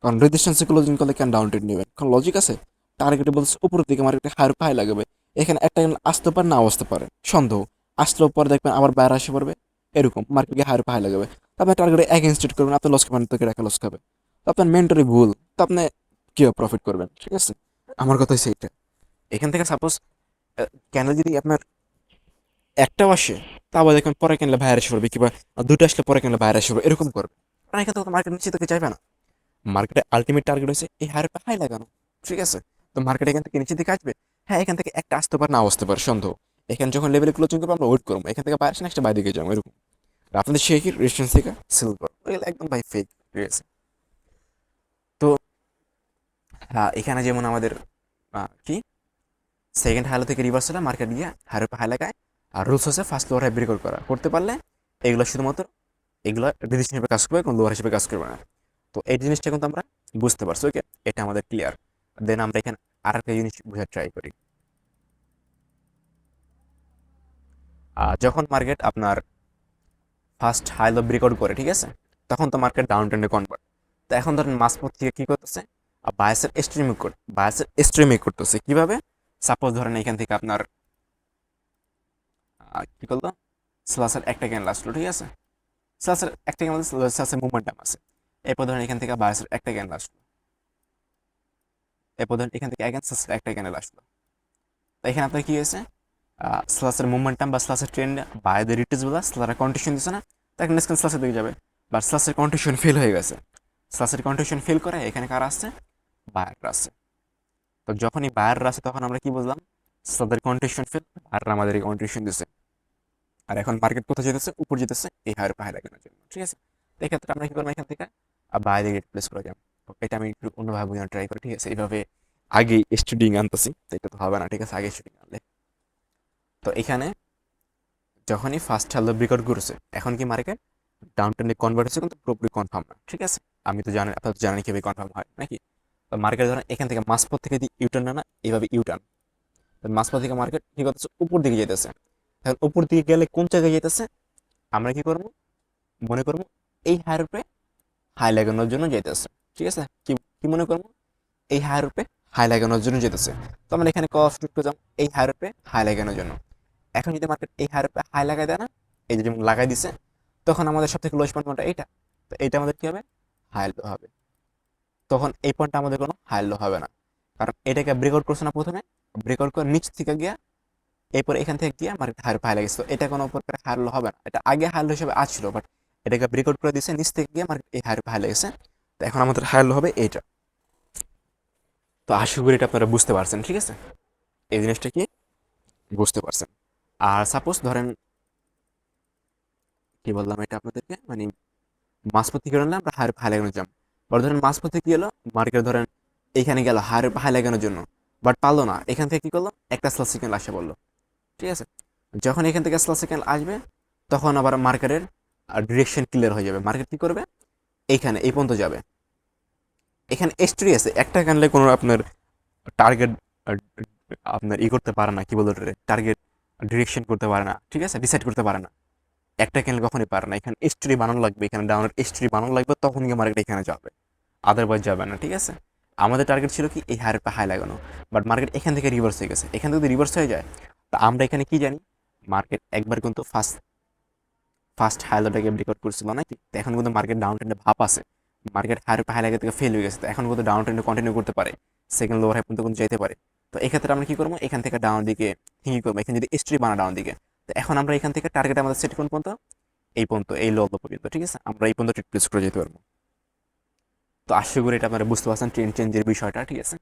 কারণ রেজিস্ট্যান্সে ক্লোজিং করলে কেন ডাউন ট্রেড নেবেন, কারণ লজিক আছে। টার্গেটে বলছে উপরের দিকে, মার্কেটে হায়ার পায়ে লাগাবে। এখানে একটা আসতে পারে, না আসতে পারে, সন্দেহ। আসলেও পরে দেখবেন আবার বাইরে আসে পড়বে, এরকম মার্কেটকে হায়ার পায়ে লাগাবে। তো আপনি টার্গেটে এগেনস্ট ট্রেড করবেন, আপনি লস খাবেন, তো কেটে লস খাবে। তো আপনার মেন্টালি ভুল, তো আপনি কীভাবে প্রফিট করবেন, ঠিক আছে। আমার কথা হচ্ছে এইটা। এখান থেকে সাপোজ কেন যদি আপনার একটাও আসে, তা আবার দেখবেন পরে কিনলে বাইরে এসে পড়বে, কিংবা দুটো আসলে পরে কিনলে বাইরে এসে পড়বে, এরকম করবে। আর এখান থেকে মার্কেট নিচে থেকে যাবে না। মার্কেটের আলটিমেট টার্গেট হচ্ছে এই হায়ার হাই লাগানো, ঠিক আছে। তো মার্কেট এখান থেকে নিচের দিকে আসবে, হ্যাঁ এখান থেকে একটা আসতে পারে, না আসতে পারে, সন্দেহ। এখানে যখন লেভেলে ক্লোজিং করবো, আমরা ওয়েট করবো, এখান থেকে বাইরে আসে নেক্সট বাইরে দিকে যাবো, এরকম। আর আপনাদের সেই কি রেজিস্ট্যান্স থেকে সেল করো, এগুলো একদম ভাই ফেক, ঠিক আছে। তো হ্যাঁ, এখানে যেমন আমাদের কি সেকেন্ড হাইলো থেকে রিভার্স হলে মার্কেট গিয়ে হায়ার হাই লাগায়। আর রুলস হচ্ছে ফার্স্ট লোয়ার হাই ব্রেক করা, করতে পারলে এগুলো শুধুমাত্র, এগুলো রেজিস্ট্যান্স হিসেবে কাজ করবে, কোনো লোয়ার হিসেবে কাজ করবে না। তো এই জিনিসটা কিন্তু আমরা বুঝতে পারছি, ওকে, এটা আমাদের ক্লিয়ার। দেন আমরা এখানে আর একটা জিনিস বোঝার ট্রাই করি। যখন মার্কেট আপনার ফার্স্ট হাই লো ব্রেকআউট করে, ঠিক আছে, তখন তো মার্কেট ডাউন ট্রেন্ডে কনভার্ট। তো এখন ধরেন মাঝপথ থেকে কি করতেছে, বায়াসের স্ট্রিমিং করতেছে কিভাবে? সাপোজ ধরেন এখান থেকে আপনার কি করলো, স্লাসের একটা ক্যান্ডেল আসলো, ঠিক আছে, স্লাসের একটা ক্যান্ডেল, স্লাসের মুভমেন্টাম আছে। এরপর ধরেন এখান থেকে বায়াসের একটা ক্যান্ডেল আসলো, এরপর ধরেন এখান থেকে এগেন স্লাসের একটা ক্যান্ডেল আসলো। তো এখানে আপনার কি হয়েছে, স্লাসের মুভমেন্টাম বা স্লাসের ট্রেন্ড বায়াদের রিটেজগুলো স্লাসের কন্ডিশন দিচ্ছে না, তাকে নেক্সট স্লাসের দিকে যাবে। বা স্লাসের কন্ডিশন ফেল হয়ে গেছে, স্লাসের কন্ডিশন ফেল করে এখানে কারা আসছে, বায়াররা আছে। তো যখনই বায়াররা আসে তখন আমরা কি বুঝলাম, স্লাসের কন্ডিশন ফেল, বায়াররা আমাদের কন্ডিশন দিচ্ছে। আর এখন মার্কেট কোথায় যেতেছে, উপর যেতেছে এই হায়ার পাহাড় লাগানোর জন্য, ঠিক আছে। তো এক্ষেত্রে আমরা কি করবো, এখান থেকে বাইরে রিপ্লেস করে যাবো। তো এটা আমি একটু অন্যভাবে বোঝানোর ট্রাই করি, ঠিক আছে। এইভাবে আগে স্টুডিং আনতেছি, তো এটা তো হবে না, ঠিক আছে, আগে স্টুডিং আনলে। তো এখানে যখনই ফার্স্ট হ্যালো ব্রেকআউট করেছে, এখন কি মার্কেট ডাউন ট্রেন্ডে কনভার্ট হচ্ছে, কিন্তু পুরোপুরি কনফার্ম না, ঠিক আছে। আমি তো জানি, আপনারা তো জানেন কিভাবে কনফার্ম হয় নাকি। তো মার্কেট ধরেন এখান থেকে মাঝপথ থেকে যদি ইউটার্ন না, এইভাবে ইউটার্ন, মাঝপথ থেকে মার্কেট কি করতেছে, উপর দিকে যেতেছে। এখন উপর দিকে গেলে কোন জায়গায় যেতেছে, আমরা কি করবো, মনে করবো এই হায়ার উপরে হাই লাগানোর জন্য যেতেছে, ঠিক আছে। কি কি মনে করবো, এই হায়ার উপরে হাই লাগানোর জন্য যেতেছে। তো আমরা এখানে কষ্ট করে যাম এই হায়ার উপরে হাই লাগানোর জন্য। এখন যদি মার্কেট এই হায়ার উপরে হাই লাগাই দেয় না, এই যে যেমন লাগাই দিছে, তখন আমাদের সব থেকে লোয়েস্ট পয়েন্ট এইটা। তো এইটা আমাদের কি হবে, হাই লো হবে। তখন এই পয়েন্টটা আমাদের কোনো হাই লো হবে না, কারণ এটাকে ব্রেকআউট করছে না প্রথমে, ব্রেকআউট করে নিচ থেকে গিয়া এরপর এখান থেকে গিয়ে মার্কেট হায়ার হাই লাগেছে। তো এটা কোনো প্রকার হাই লো হবে না, এটা আগে হাই লো হিসেবে আসছিল, বাট এটাকে ব্রেকআউট করে দিচ্ছে নিচ থেকে গিয়ে মার্কেট এই হায়ার হাই লেগেছে। তো এখন আমাদের হাই লো হবে এইটা। তো আশা করি এটা আপনারা বুঝতে পারছেন, ঠিক আছে, এই জিনিসটা কি বুঝতে পারছেন। আর সাপোজ ধরেন কি বললাম এটা আপনাদেরকে, মানে মাঝপথ থেকে আনলে আমরা হায়ার হাই লাগানোর জন্য, বা ধরেন মাঝপথে কি হলো, মার্কেট ধরেন এইখানে গেল হায়ার হাই লাগানোর জন্য, বাট পারলো না, এখান থেকে কি করলো, একটা স্লট সিগন্যাল আসে বললো, ঠিক আছে। যখন এখান থেকে স্লট সিগন্যাল আসবে, তখন আবার মার্কেটের ডিরেকশন ক্লিয়ার হয়ে যাবে। মার্কেট কি করবে, এইখানে এই পর্যন্ত যাবে। এখানে এস্ট্রি আছে, একটা কানলে কোনো আপনার টার্গেট আপনার করতে পারে না, কি বলতো, টার্গেট ডিরেকশন করতে পারে না, ঠিক আছে, ডিসাইড করতে পারে না। একটা ক্যান্ডেল কখনই পারে না, এখানে এস্ট্রি বানানো লাগবে, এখানে ডাউনের এস্ট্রি বানানো লাগবে, তখন গিয়ে মার্কেট এখানে যাবে, আদারওয়াইজ যাবে না, ঠিক আছে। আমাদের টার্গেট ছিল কি এই হায়ার হাই লাগানো, বাট মার্কেট এখান থেকে রিভার্স হয়ে গেছে। এখান থেকে যদি রিভার্স হয়ে যায়, তো আমরা এখানে কি জানি, মার্কেট একবার কিন্তু ফার্স্ট ফার্স্ট হাইলোটাকে ব্রেকআউট করছিল নাকি। তো এখন কিন্তু মার্কেট ডাউন ট্রেন্ডে ভাব আছে, মার্কেট হায়ার হাই লাগে থেকে ফেল হয়ে গেছে। তো এখন কিন্তু ডাউন ট্রেন্ডে কন্টিনিউ করতে পারে, সেকেন্ড লোয়ার হাই পর্যন্ত কিন্তু যেতে পারে। তো এক্ষেত্রে আমরা কি করবো, এখান থেকে ডাউন দিকে হিঙ্গি করবো, এখানে যদি স্ট্রি বানা ডাউন দিকে। তো এখন আমরা এখান থেকে টার্গেট আমাদের সেট কোন পর্যন্ত, এই পর্যন্ত, এই লো পর্যন্ত, ঠিক আছে, আমরা এই পর্যন্ত ট্রেড প্লেস করে যেতে পারবো। তো আশা করি এটা আপনারা বুঝতে পারছেন ট্রেন্ড চেঞ্জের বিষয়টা, ঠিক আছে।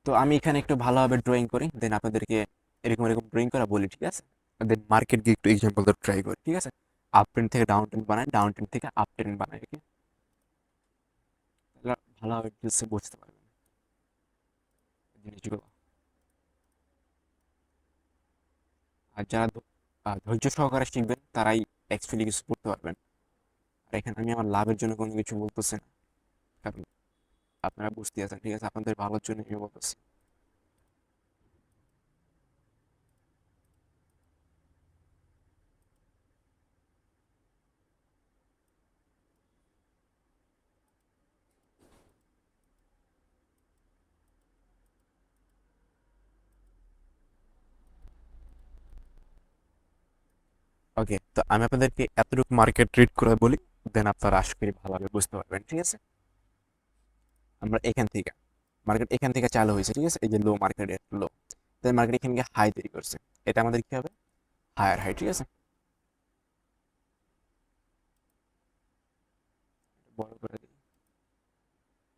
তো আমি এখানে একটু ভালোভাবে ড্রয়িং করি, দেন আপনাদেরকে এরকম এরকম ড্রয়িং করা বলি, ঠিক আছে। দেন মার্কেট গিয়ে একটু এক্সাম্পল ট্রাই করি, ঠিক আছে। আপ ট্রেন্ড থেকে ডাউন ট্রেন্ড বানাই, ডাউন ট্রেন্ড থেকে আপ ট্রেন্ড বানাই, ওকে। তাহলে ভালোভাবে ডিটেলসে বুঝতে পারবেন জিনিসগুলো। আর যারা ধৈর্য সহকারে শিখবেন তারাই অ্যাকচুয়ালি কিছু করতে পারবেন। আর এখানে আমি আমার লাভের জন্য কোনো কিছু বলতেছি না, কারণ আপনারা বুঝতে আছেন, ঠিক আছে, আপনাদের ভালোর জন্য আমি বলতেছি। ওকে, তো আমি আপনাদেরকে এতটুকু মার্কেট রিড করে বলি, দেন আপনারা আশা করি ভালোভাবে বুঝতে পারবেন, ঠিক আছে। আমরা এখান থেকে মার্কেট এখান থেকে চালু হয়েছে, ঠিক আছে, এই যে লো মার্কেটের লো, দেন মার্কেট এখান থেকে হাই তৈরি করছে। এটা আমাদের কি হবে, হায়ার হাই, ঠিক আছে। বড় করে দিই,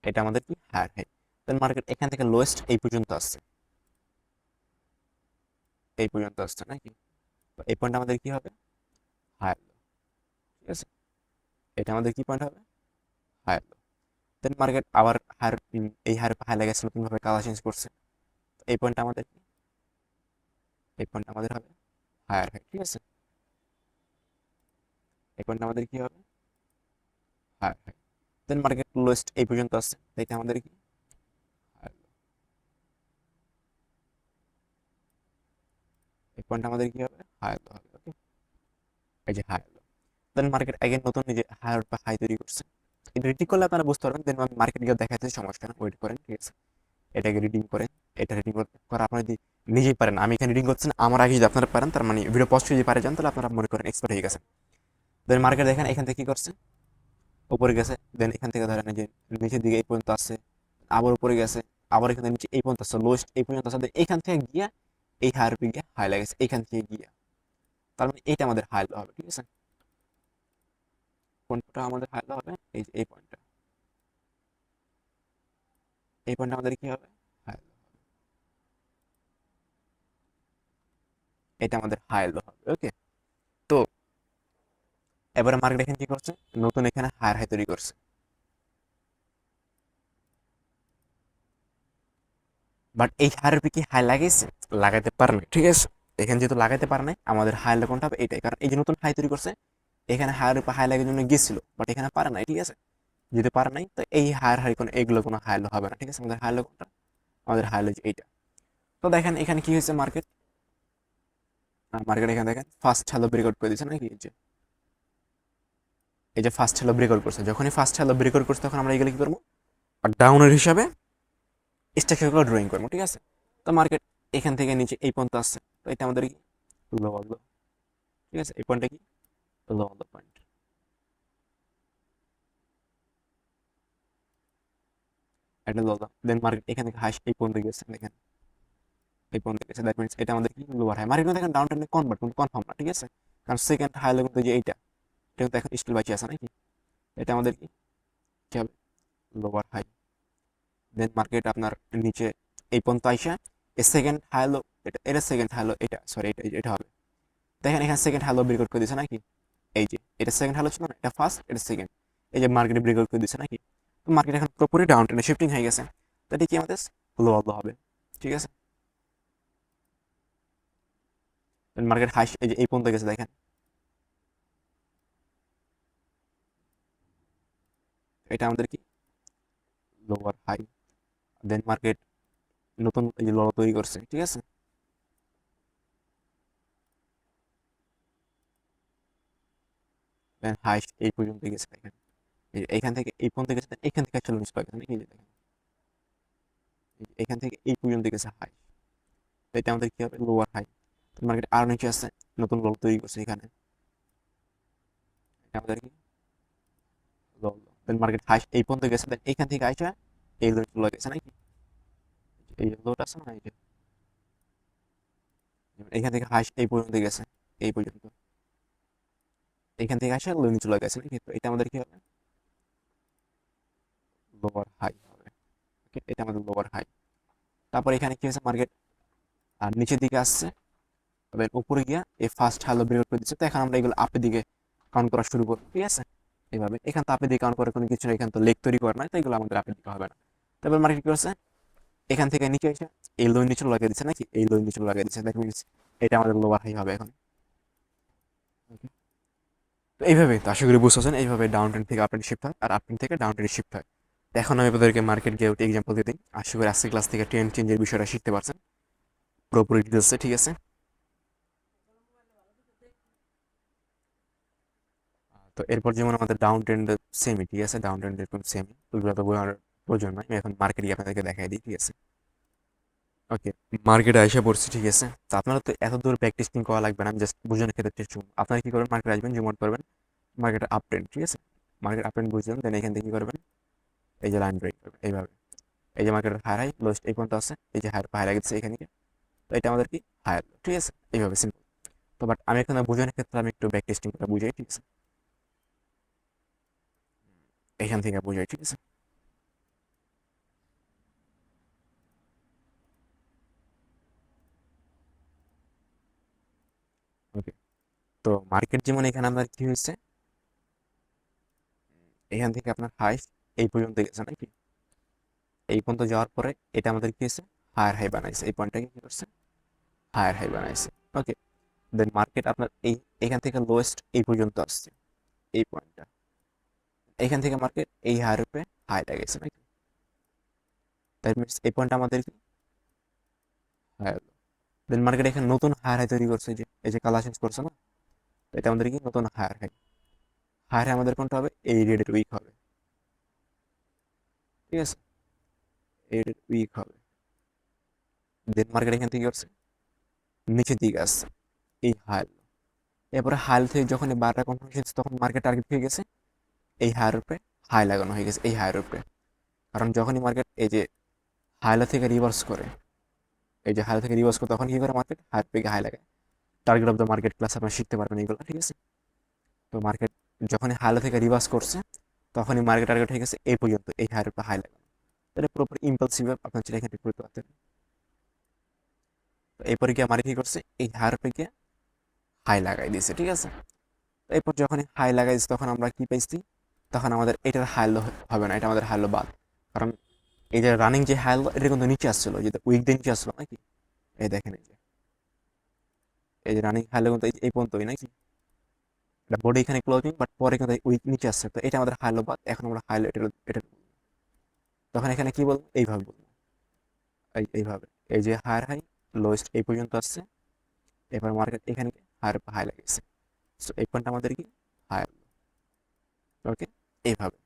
এটা আমাদের কি হায়ার হাই। দেন মার্কেট এখান থেকে লোয়েস্ট এই পর্যন্ত আসছে, এই পর্যন্ত আসছে নাকি। তো এই পয়েন্ট আমাদের কি হবে, হায়ার লো, ঠিক আছে। এটা আমাদের কি পয়েন্ট হবে, হায়ার লো। দেন মার্কেট আবার হায়ার, এই হায়ার হাই লাগাইছে, নতুন ভাবে কালার চেঞ্জ করছে। তো এই পয়েন্ট আমাদের কি, এই পয়েন্ট আমাদের হবে হায়ার হাই, ঠিক আছে। এই পয়েন্ট আমাদের কি হবে, হায়ার হাই। দেন মার্কেট লোয়েস্ট এই পর্যন্ত আসছে, তাই এটা আমাদের কি, higher low। এই পয়েন্ট আমাদের কি হবে, হাই হলো হবে। ওকে, এই যে হাই হলো। দেন মার্কেট এগেন নতুন নিজে হায়ার বা হাই তৈরি করছে। এটা রিডিং করলে আপনারা বুঝতে পারবেন। দেন আমি মার্কেট গিয়ে দেখাতে সমস্যা না, ওয়েট করেন, ঠিক আছে। এটাকে রিডিং করেন, এটা রিডিং করা আপনারা যদি নিজেই পারেন, আমি এখানে রিডিং করছেন আমার আগে যদি আপনারা পারেন, তার মানে ভিডিও পোস্ট যদি পারে যান, তাহলে আপনারা মনে করেন এক্সপার্ট হয়ে গেছে। দেন মার্কেট দেখেন এখান থেকে কি করছে, উপরে গেছে। দেন এখান থেকে ধরেন এই যে নিচের দিকে এই পর্যন্ত আসছে, আবার উপরে গেছে, আবার এখানে নিচে এই পর্যন্ত আসছে, লোয়েস্ট এই পর্যন্ত আসছে। এখান থেকে গিয়া এই হায়ার পে গিয়ে হাই লাগেছে এখান থেকে গিয়া, তার মানে এটা আমাদের হাই হবে, ঠিক আছে। কোনটা আমাদের হাই হবে, এই যে এই পয়েন্টটা, এই পয়েন্টটা আমাদের কি হবে, হাই। এটা আমাদের হাই হবে। ওকে, তো এবারে মার্কেট এখানে কি করছে, নতুন এখানে হায়ার হাই তৈরি করছে। বাট এই হায়ার কি হাই লাগাইছে, লাগাইতে পারে না, ঠিক আছে। এখানে যেহেতু লাগাইতে পারে নাই, আমাদের হাই কোনটা হবে এটাই, কারণ এই যে নতুন হাই তৈরি করছে, এখানে হায়ার উপর হাই লাগার জন্য গেছিল, বাট এখানে পারে নাই, ঠিক আছে। যেহেতু পারে নাই, তো এই হায়ার হাই কোনো এগুলো কোনো হাই হবে না, ঠিক আছে। আমাদের হাই কোনটা, আমাদের হাই যে এইটা। তো দেখেন এখানে কি হয়েছে, মার্কেট মার্কেট এখানে দেখেন ফার্স্ট হ্যালো ব্রেকআউট করে দিচ্ছে নাকি, এই যে ফার্স্ট হ্যালো ব্রেকআউট করছে। যখনই ফার্স্ট হ্যালো ব্রেকআউট করছে, তখন আমরা এগুলো কি করবো, ডাউনের হিসাবে স্ট্রাকচারগুলো ড্রয়িং করবো, ঠিক আছে। তো মার্কেট এখান থেকে নিচে এই পর্যন্ত আসছে, তো এটা আমাদের কি লো লো, ঠিক আছে। এই পয়েন্টটা কি লো লো পয়েন্ট, এটা লো লো। দেন মার্কেট এখান থেকে হাই এই পর্যন্ত গেছে, দেখেন এই পর্যন্ত গেছে, দ্যাট মিনস এটা আমাদের কি লোয়ার হাই। মার্কেট দেখেন ডাউন ট্রেন্ডে কনভার্ট, কিন্তু কনফার্ম না, ঠিক আছে। কারণ সেকেন্ড হাই লেভেল যে এইটা, এটা কিন্তু এখন স্টিল বাঁচিয়ে আছে নাকি, এটা আমাদের কি কি হবে, লোয়ার হাই। দেন মার্কেট আপনার নিচে এই পর্যন্ত আইসা এ সেকেন্ড হাই লো, এটা সেকেন্ড হাই লো, এটা সরি এটা এটা হবে। দেখেন এখানে সেকেন্ড হ্যালো ব্রেকআউট করে দিচ্ছে নাকি, এই যে এটা সেকেন্ড হ্যালো ছিল না, এটা ফার্স্ট, এটা সেকেন্ড। এই যে মার্কেটে ব্রেকআউট করে দিচ্ছে নাকি, তো মার্কেট এখন পুরোপুরি ডাউন ট্রেন্ডে শিফটিং হয়ে গেছে। তো এটা কি আমাদের লো লো হবে, ঠিক আছে। মার্কেট হাই এই যে এই পর্যন্ত গেছে, দেখেন এটা আমাদের কি লোয়ার হাই। দেন মার্কেট নতুন এই যে লো তৈরি করছে, ঠিক আছে। দেন হাই এই পর্যন্ত গেছে, দেখেন এইখান থেকে এই পর্যন্ত গেছে, এখান থেকে চলে নিচে গেছে নাকি, এই যে দেখেন এখান থেকে এই পর্যন্ত গেছে হাই, এটা আমাদের কি হবে লোয়ার হাই। মার্কেট আর নিচে আসছে, নতুন লো তৈরি করছে এখানে, এটা আমাদের কি লো লো। দেন মার্কেট হাই এই পর্যন্ত গেছে, দেন এইখান থেকে আইসা এই লো চলে গেছে নাকি, এই লোটা আছে না, এই যে এখান থেকে হাই এই পর্যন্ত গেছে, এই পর্যন্ত, এখান থেকে আসা লো চলে গেছে নাকি, তো এটা আমাদের কি হবে লোয়ার হাই হবে। Okay, এটা আমাদের লোয়ার হাই। তারপর এখানে কি হয়েছে, মার্কেট আর নিচের দিকে আসছে, তবে উপরে গিয়া এই ফার্স্ট হ্যালো ব্রেকআউট করে দিচ্ছে। তো এখন আমরা এগুলো আপের দিকে কাউন্ট করা শুরু করবো, ঠিক আছে। এইভাবে এখান তো আপের দিকে কাউন্ট করে কোনো কিছু না, এখান তো লেগ তৈরি করে না, তো এগুলো আমাদের আপের দিকে হবে না। তারপর মার্কেট কি করছে, এখান থেকে নিচে এসে এই লোন নিচে লাগিয়ে দিচ্ছে নাকি, এই লোন নিচে লাগিয়ে দিচ্ছে, দ্যাট মিনস এটা আমাদের লোয়ার হাই হবে এখন। Okay, তো এইভাবে তো আশা করি বুঝতেছেন, এইভাবে ডাউন ট্রেন্ড থেকে আপ ট্রেন্ড শিফট হয়, আর আপ ট্রেন্ড থেকে ডাউন ট্রেন্ড শিফট হয়। তো এখন আমি আপনাদেরকে মার্কেট গিয়ে একটি এক্সাম্পল দিয়ে দিই। আশা করি আজকের ক্লাস থেকে ট্রেন্ড চেঞ্জের বিষয়টা শিখতে পারছেন পুরোপুরি ডিটেলসে, ঠিক আছে। তো এরপর যেমন আমাদের ডাউন ট্রেন্ড সেমই, ঠিক আছে, ডাউন ট্রেন্ড এরকম সেমই, ওইগুলো তো বোঝার প্রয়োজন নয়, আমি এখন মার্কেট গিয়ে আপনাদেরকে দেখাই দিই, ঠিক আছে। ওকে, মার্কেটে এসে পড়ছি, ঠিক আছে। তো আপনারা তো এত দূর ব্যাক টেস্টিং করা লাগবে না, আমি জাস্ট বোঝানোর ক্ষেত্রে টেস্ট করুন। আপনারা কি করবেন, মার্কেট আসবেন, জুম আউট করবেন, মার্কেটের আপ ট্রেন্ড, ঠিক আছে। মার্কেট আপ ট্রেন্ড বুঝলেন, দেন এখান থেকে কি করবেন, এই যে লাইন ব্রেক করবেন এইভাবে। এই যে মার্কেটের হায়ার হাই লোস্ট এই পর্যন্ত আছে, এই যে হায়ার হায়ার গেছে এখানে গিয়ে, তো এটা আমাদের কি হায়ার, ঠিক আছে, এইভাবে সিম্পল। তো বাট আমি এখানে বোঝানোর ক্ষেত্রে আমি একটু ব্যাক টেস্টিং করে বুঝাই, ঠিক আছে, এখান থেকে বুঝাই, ঠিক আছে। ওকে, তো মার্কেট যেমন এখানে আমার কি হয়েছে, এখান থেকে আপনার হাই এই পর্যন্ত গেছে নাকি, এই পর্যন্ত যাওয়ার পরে এটা আমাদের কি হয়েছে, হায়ার হাই বানাইছে, এই পয়েন্টটাকে কি করছে, হায়ার হাই বানাইছে। ওকে, দেন মার্কেট আপনার এই এখান থেকে লোয়েস্ট এই পর্যন্ত আসছে, এই পয়েন্টটা, এখান থেকে মার্কেট এই হায়ার উপরে হাইটা গেছে নাকি, দ্যাট মিনস এই পয়েন্টটা আমাদের কি হায়ার। দেন মার্কেট এখানে নতুন হায়ার হাই তৈরি করছে, যে এই যে কালার চেঞ্জ করছে না, এটা আমাদের কি নতুন হায়ার হাই। হায়ার হাই আমাদের কোনটা হবে? এই রেডের উইক হবে, ঠিক আছে, এই রেডের উইক হবে। দেন মার্কেট এখান থেকে করছে নিচের দিকে আসছে এই হাই, এরপরে হাই থেকে যখন এই বারটা কনফার্মেশন তখন মার্কেট টার্গেট হয়ে গেছে এই হায়ার উপরে হাই লাগানো হয়ে গেছে এই হায়ার উপরে। কারণ যখনই মার্কেট এই যে হাইলা থেকে রিভার্স করে, এই যে হাইলা থেকে রিভার্স করে, তখন কি করে মার্কেট হায়ার থেকে হাই লাগায়। Target of the market class আপনারা শিখতে পারবেন এগুলো, ঠিক আছে। তো মার্কেট যখনই হাইলা থেকে রিভার্স করছে তখনই মার্কেট টার্গেট হয়ে গেছে এই পর্যন্ত এই হায়ার উপরে হাই লাগানো। তাহলে পুরোপুরি ইম্পালসিভ আপনার ছেলে এখানে করতে পারতেন। তো এরপরে গিয়ে মার্কেট কি করছে এই হায়ার উপরে গিয়ে হাই লাগাই দিয়েছে, ঠিক আছে। এরপর যখন হাই লাগাই দিচ্ছে তখন আমরা কি পাইছি, তখন আমাদের এটার হাইলো হবে না, এটা আমাদের হাইলো বাদ। কারণ এই যে রানিং যে হাইলো এটা কিন্তু নিচে আসছিল, যে উইক দিয়ে নিচে আসছিল নাকি, এই দেখেন এই যে রানিং হাইলো কিন্তু এই পর্যন্তই নাকি, এটা বডি এখানে ক্লোজিং বাট পরে কিন্তু উইক নিচে আসছে, তো এটা আমাদের হাইলো বাদ। এখন আমরা হাইলো এটা তখন এখানে কি বলবো, এইভাবে বলবো, এইভাবে এই যে হায়ার হাই লোয়েস্ট এই পর্যন্ত আসছে, এবার মার্কেট এখানে হায়ার হাই লাগিয়েছে, সো এই পয়েন্ট আমাদের কি হায়ার, ওকে, এইভাবে।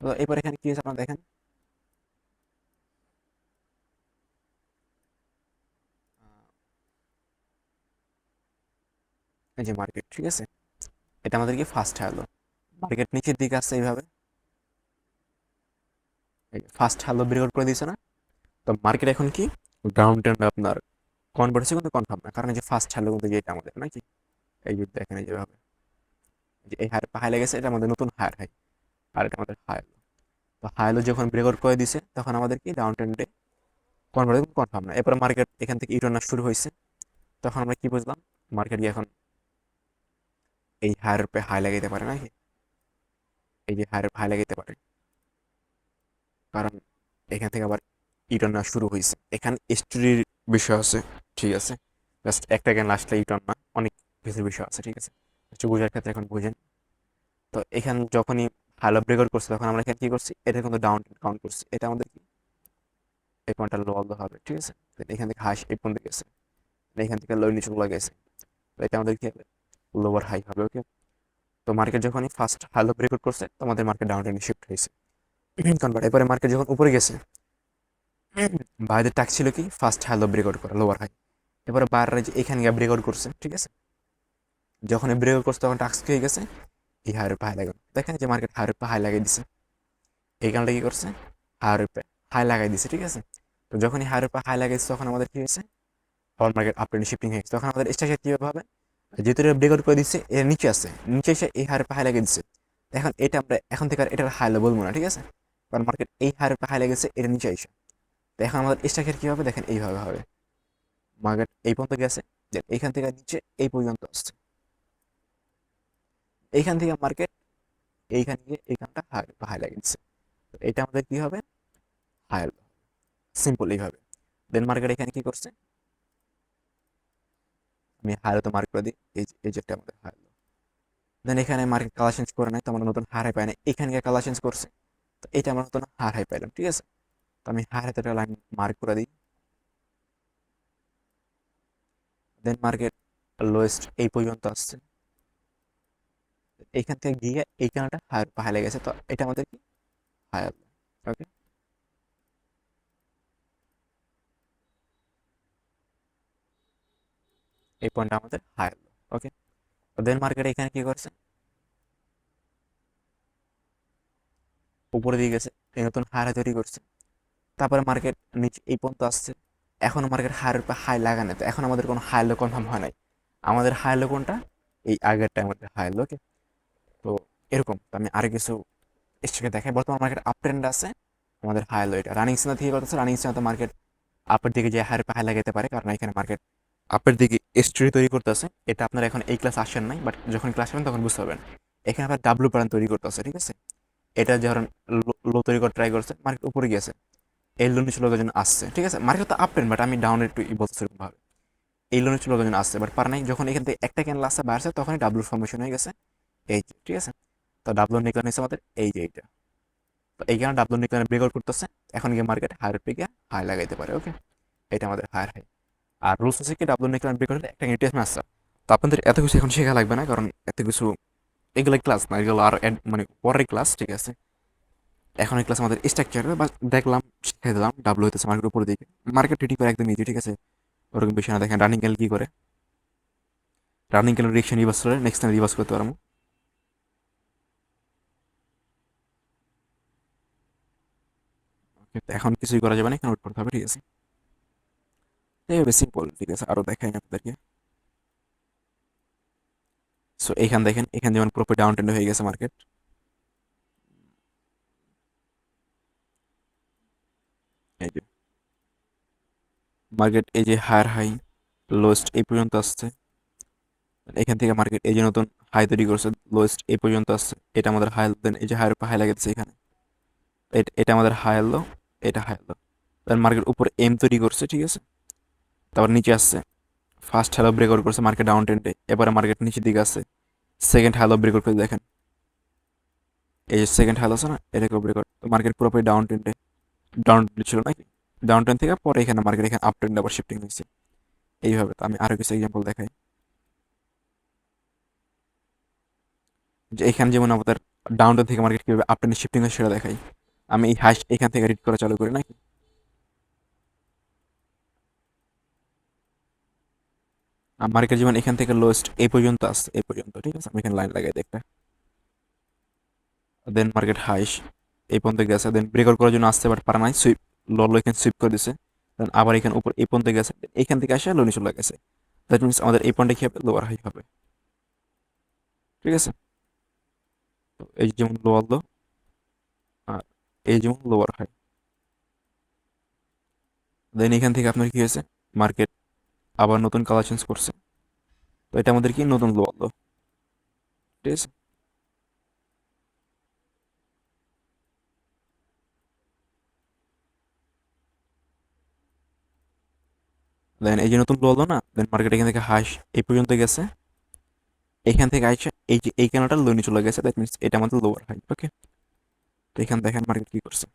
তো এবার এখানে কি হয়েছে আপনারা দেখেন, এই যে মার্কেট, ঠিক আছে, এটা আমাদের কি ফার্স্ট হ্যালো, মার্কেট নিচের দিকে আসছে এইভাবে, এই ফার্স্ট হ্যালো ব্রেকআউট করে দিয়েছে না। তো মার্কেট এখন কি ডাউন ট্রেন্ড আপনার কনভার্ট হচ্ছে, কিন্তু কনফার্ম না, কারণ এই যে ফার্স্ট হ্যালো কিন্তু যেটা আমাদের নাকি, এই যে দেখেন এই যেভাবে যে এই হায়ার হাই লেগেছে, এটা আমাদের নতুন হায়ার হাই, আর এটা আমাদের হাই। তো হাইলো যখন ব্রেকআউট করে দিছে তখন আমাদের কি ডাউন ট্রেন্ডে কনভার্ট কনফার্ম না। এরপর মার্কেট এখান থেকে ইউটার্ন শুরু হয়েছে, তখন আমরা কি বুঝলাম, মার্কেট এখন এই হায়ার উপরে হাই লাগাইতে পারে নাকি, এই যে হায়ার হাই লাগাইতে পারে, কারণ এখান থেকে আবার ইউটার্ন শুরু হয়েছে। এখানে স্টোরির বিষয় আছে, ঠিক আছে, জাস্ট একটা জ্ঞান লাস্টে ইউটার্ন না, অনেক কিছু বিষয় আছে, ঠিক আছে, একটু বোঝার ক্ষেত্রে এখন বুঝেন। তো এখান যখনই হাইলো ব্রেকআউট করছে তখন আমরা এখানে কি করছি, এটা কিন্তু ডাউন কাউন্ট করছি, এটা আমাদের কি এই পয়েন্টটা লো হবে, ঠিক আছে। এখান থেকে হাই এই পর্যন্ত গেছে, এখান থেকে লো নিচে চলে গেছে, তো এটা আমাদের কি হবে, লোয়ার হাই হবে, ওকে। তো মার্কেট যখনই ফার্স্ট হ্যালো ব্রেকআউট করছে তো আমাদের মার্কেট ডাউন ট্রেন্ডে শিফট হয়েছে কনভার্ট। এরপরে মার্কেট যখন উপরে গেছে, বাইরের টাক ছিল কি ফার্স্ট হ্যালো ব্রেকআউট করা লোয়ার হাই, এবারে বাইরে যে এখানে গিয়ে ব্রেকআউট করছে, ঠিক আছে, যখন ব্রেকআউট করছে তখন টাক্স হয়ে গেছে এই হায়ার উপরে হাই লাগানো, দেখেন যে মার্কেট হায়ার উপরে হাই লাগাই দিছে, এই কারণটা কি করছে হায়ার উপরে হাই লাগাই দিছে, ঠিক আছে। তো যখনই হায়ার উপরে হাই লাগাইছে তখন আমাদের কি হয়েছে, পাওয়ার মার্কেট আপ ট্রেন্ডে শিফটিং হয়ে গেছে, তখন আমাদের স্ট্রাকচার কীভাবে হবে, যেহেতু এটা ব্রেকআউট করে দিচ্ছে এর নিচে আছে, নিচে এসে এই হায়ার উপরে হাই লাগিয়ে দিচ্ছে, এখন এটা আমরা এখন থেকে আর এটার হাই বলবো না, ঠিক আছে, কারণ মার্কেট এই হায়ার উপরে হাই লেগেছে এর নিচে এসে। তো এখন আমাদের স্ট্রাকচার কী হবে দেখেন, এইভাবে হবে, মার্কেট এই পর্যন্ত গেছে, যে এইখান থেকে নিচে এই পর্যন্ত আসছে, এইখান থেকে মার্কেট এইখান থেকে এইখানটা হাই লাগিয়েছে, তো এটা আমাদের কি হবে হাই, সিম্পল এইভাবে। দেন মার্কেট এখানে কি করছে, আমি হাইলো তো মার্ক করে দিই, এই যেটা আমাদের হাইলো। দেন এখানে মার্কেট কালার চেঞ্জ করে নাই, তো আমরা নতুন হার হাই পাই না, এখানে গিয়ে কালার চেঞ্জ করছে, তো এটা আমরা নতুন হার হাই পাইলাম, ঠিক আছে। তো আমি হার হাতে একটা লাইন মার্ক করে দিই। দেন মার্কেট লোয়েস্ট এই পর্যন্ত আসছে, এইখান থেকে গিয়ে এই কারণটা হায়ার হাই লেগেছে, তো এটা আমাদের কি হায়ার, ওকে। এই পয়েন্টটা আমাদের হায়ার, ওকে। দেন মার্কেট এখানে কি করছে, উপরে দিয়ে গেছে, এই নতুন হায়ার তৈরি করছে, তারপরে মার্কেট নিচে এই পর্যন্ত আসছে, এখন মার্কেট হায়ার উপর হাই লাগানো, তো এখন আমাদের কোনো হাই লো কনফার্ম হয় নাই, আমাদের হাই লো কোনটা, এই আগেরটা আমাদের হাই লো, ওকে। তো এরকম, তো আমি আরো কিছু স্টকে দেখাই, বর্তমান মার্কেট আপ ট্রেন্ড আছে, আমাদের হাই লো এটা রানিং সিনা থেকে করতেছে, রানিং সিনাতে মার্কেট আপের দিকে যে হায়ার উপর হাই লাগাতে পারে, কারণ এখানে মার্কেট আপের দিকে স্টোরি তৈরি করতেছে, এটা আপনারা এখন এই ক্লাস আসেন নাই, বাট যখন ক্লাস আসবেন তখন বুঝতে পারবেন। এখানে আবার ডাব্লু প্যাটার্ন তৈরি করতেছে, ঠিক আছে, এটা যখন লো তৈরি করে ট্রাই করছে মার্কেট উপরে গিয়েছে, এই লোন নিচে লোকের জন্য আসছে, ঠিক আছে, মার্কেট তো আপ ট্রেন্ড বাট আমি ডাউন একটু বলতে সেরকম ভাবে, এই লোন নিচে লোকের জন্য আসছে, বাট পার নাই, যখন এখান থেকে একটা ক্যান্ডেল আসছে বাড়ছে তখনই ডাব্লুর ফর্মেশন হয়ে গেছে, এই যে, ঠিক আছে। তো ডাব্লু নিকলান হচ্ছে আমাদের এই যে এইটা, তো এইখানে ডাব্লু নিকলানে ব্রেকআউট করতেছে, এখন গিয়ে মার্কেট হায়ার পেয়ে গিয়ে হাই লাগাইতে পারে, ওকে, এটা আমাদের হায়ার হাই। আর রুলস হচ্ছে কি ডাব্লিউ নেকলাইন ব্রেক করলে একটা ইউটিএস মাস্টার। তো আপনাদের এত কিছু এখন শেখা লাগবে না, কারণ এত কিছু এগুলো ক্লাস না, এগুলো আর মানে পরের ক্লাস, ঠিক আছে। এখন এই ক্লাস আমাদের স্ট্রাকচার বা দেখলাম, শিখে দিলাম ডাব্লিউ হইতেছে মার্কেট উপরের দিকে, মার্কেট রেডি করে একদম ইজি, ঠিক আছে। ওরকম বিষয় না। দেখেন রানিং ক্যান্ডেল কি করে, রানিং ক্যান্ডেল রিয়েকশন রিভার্স করে নেক্সট টাইম রিভার্স করতে পারবো। কিন্তু এখন কিছুই করা যাবে না, এখন ওয়েট করতে হবে, ঠিক আছে। এইভাবে সিম্পল, ঠিক আছে। আরো দেখাই আপনাদেরকে। সো এইখান দেখেন, এখান যেমন পুরোপুরি ডাউন ট্রেন্ড হয়ে গেছে মার্কেট। এই যে মার্কেট এই যে হায়ার হাই লোয়েস্ট এই পর্যন্ত আসছে, এখান থেকে মার্কেট এই যে নতুন হাই তৈরি করছে, লোয়েস্ট এই পর্যন্ত আসছে, এটা আমাদের হাই, দেন এই যে হায়ার উপর হাই লাগাচ্ছে এখানে, এটা আমাদের হাই লো, এটা হাই লো, দেন মার্কেট উপরে এম তৈরি করছে, ঠিক আছে। তারপর নিচে আসছে, ফার্স্ট হ্যালো ব্রেকআউট করছে মার্কেট ডাউন ট্রেন্ডে, এবারে মার্কেট নিচের দিকে আসছে, সেকেন্ড হ্যালো ব্রেকআউট করে দেখেন, এই যে সেকেন্ড হ্যালো আছে না, এটাকে ব্রেকআউট, তো মার্কেট পুরোপুরি ডাউন ট্রেন্ডে, ডাউন ছিল নাকি, ডাউন ট্রেন্ড থেকে পরে এখানে মার্কেট এখানে আপ ট্রেন্ডে আবার শিফটিং হয়েছে এইভাবে। তো আমি আরো কিছু এক্সাম্পল দেখাই, যে এখানে যেমন আমাদের ডাউন ট্রেন্ড থেকে মার্কেট কীভাবে আপ ট্রেন্ডে শিফটিং হয় সেটা দেখাই। আমি এই হাই এখান থেকে রিড করা চালু করি নাকি, মার্কেট যেমন এখান থেকে লোয়েস্ট এই পর্যন্ত আসছে, এই পর্যন্ত, ঠিক আছে। আমি এখানে লাইন লাগাই দেখতে, দেন মার্কেট হাইস এই পর্যন্ত গেছে, দেন ব্রেকআউট করার জন্য আসতে পারে পারে নাই, সুইপ লো এখানে সুইপ করে দিছে, দেন আবার এখানে উপর এই পর্যন্ত গেছে, এখান থেকে আসে লো নিচে গেছে, দ্যাট মিনস আমাদের এই পয়েন্টে কি হবে, লোয়ার হাই হবে, ঠিক আছে। তো এই যেমন লোয়ার লো, আর এই যেমন লোয়ার হাই, দেন এখান থেকে আপনার কি হয়েছে, মার্কেট আবার নতুন কালার চেঞ্জ করছে, তো এটা আমাদের কি নতুন লোয়ার লো, ঠিক আছে। দেন এই যে নতুন লো হলো না, দেন মার্কেট এখান থেকে হাই এই পর্যন্ত গেছে, এখান থেকে আইসা এই যে এই কেনাটা লো নিচে চলে গেছে, দ্যাট মিনস এটা আমাদের লোয়ার হাই, ওকে। তো এখানে দেখেন মার্কেট কি করছে,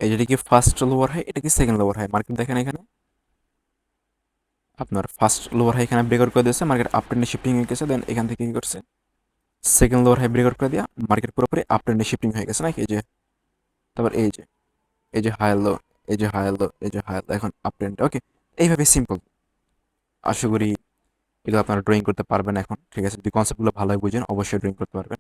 এই যেটা কি ফার্স্ট লোয়ার হাই, এটা কি সেকেন্ড লোয়ার হাই, মার্কেট দেখেন এখানে আপনার ফার্স্ট লোয়ার হাই এখানে ব্রেকআউট করে দিয়েছে, মার্কেট আপ ট্রেন্ডে শিফটিং হয়ে গেছে, দেন এখান থেকে কি করছে, সেকেন্ড লোয়ার হাই ব্রেকআউট করে দিয়া মার্কেট পুরোপুরি আপ ট্রেন্ডে শিফটিং হয়ে গেছে নাকি, এই যে তারপর এই যে হাই লো, এই যে হাই লো, এই যে হাই লো, এখন আপ ট্রেন্ডে, ওকে। এইভাবে সিম্পল, আশা করি এগুলো আপনারা ড্রয়িং করতে পারবেন এখন, ঠিক আছে। যদি কনসেপ্টগুলো ভালোই বুঝেন অবশ্যই ড্রয়িং করতে পারবেন,